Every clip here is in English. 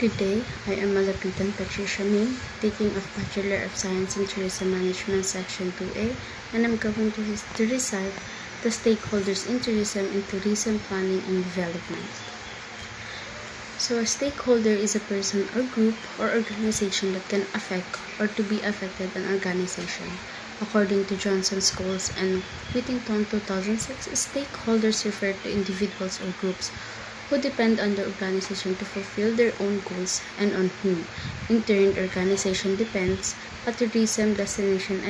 Good day, I am Malapitan Patricia May, taking of Bachelor of Science in Tourism Management Section 2A, and I'm going to recite the stakeholders in tourism and tourism planning and development. So a stakeholder is a person or group or organization that can affect or to be affected an organization. According to Johnson Scholes and Whittington 2006, stakeholders refer to individuals or groups who depend on the organization to fulfill their own goals and on whom, in turn, the organization depends. A tourism destination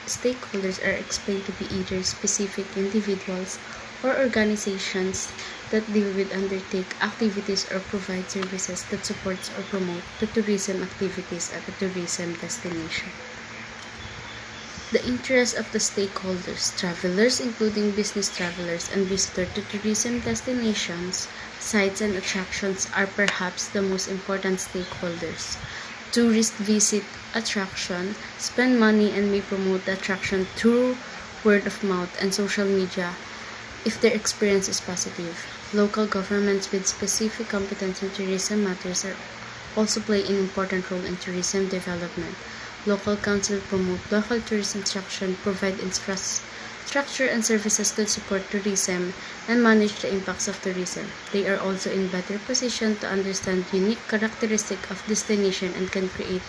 stakeholders are explained to be either specific individuals or organizations that deal with undertake activities or provide services that supports or promote the tourism activities at a tourism destination. The interest of the stakeholders, travelers including business travelers and visitors to tourism destinations, sites and attractions are perhaps the most important stakeholders. Tourists visit attraction, spend money and may promote the attraction through word of mouth and social media if their experience is positive. Local governments with specific competence in tourism matters also play an important role in tourism development. Local councils promote local tourism instruction, provide infrastructure and services to support tourism, and manage the impacts of tourism. They are also in better position to understand unique characteristics of destination and can create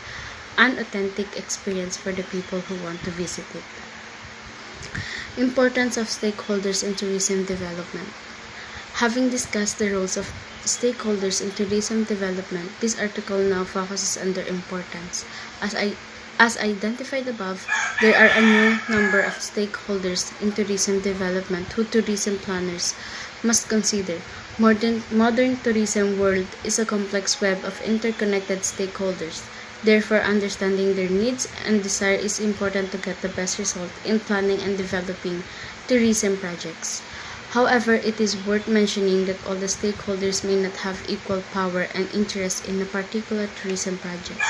an authentic experience for the people who want to visit it. Importance of stakeholders in tourism development. Having discussed the roles of stakeholders in tourism development, this article now focuses on their importance. As identified above, there are a new number of stakeholders in tourism development who tourism planners must consider. Modern tourism world is a complex web of interconnected stakeholders. Therefore, understanding their needs and desire is important to get the best result in planning and developing tourism projects. However, it is worth mentioning that all the stakeholders may not have equal power and interest in a particular tourism project.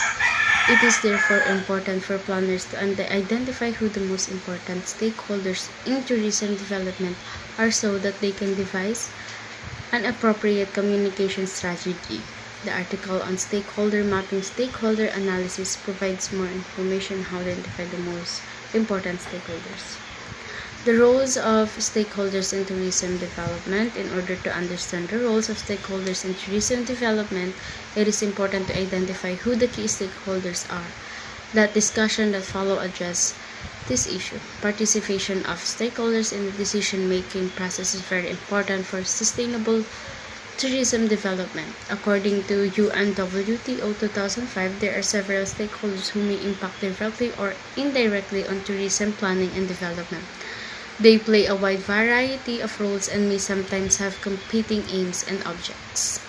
It is therefore important for planners to identify who the most important stakeholders in tourism development are so that they can devise an appropriate communication strategy. The article on stakeholder mapping stakeholder analysis provides more information on how to identify the most important stakeholders. The roles of stakeholders in tourism development. In order to understand the roles of stakeholders in tourism development, it is important to identify who the key stakeholders are. That discussion that follow address this issue. Participation of stakeholders in the decision-making process is very important for sustainable tourism development. According to UNWTO 2005, there are several stakeholders who may impact directly or indirectly on tourism planning and development. They play a wide variety of roles and may sometimes have competing aims and objectives.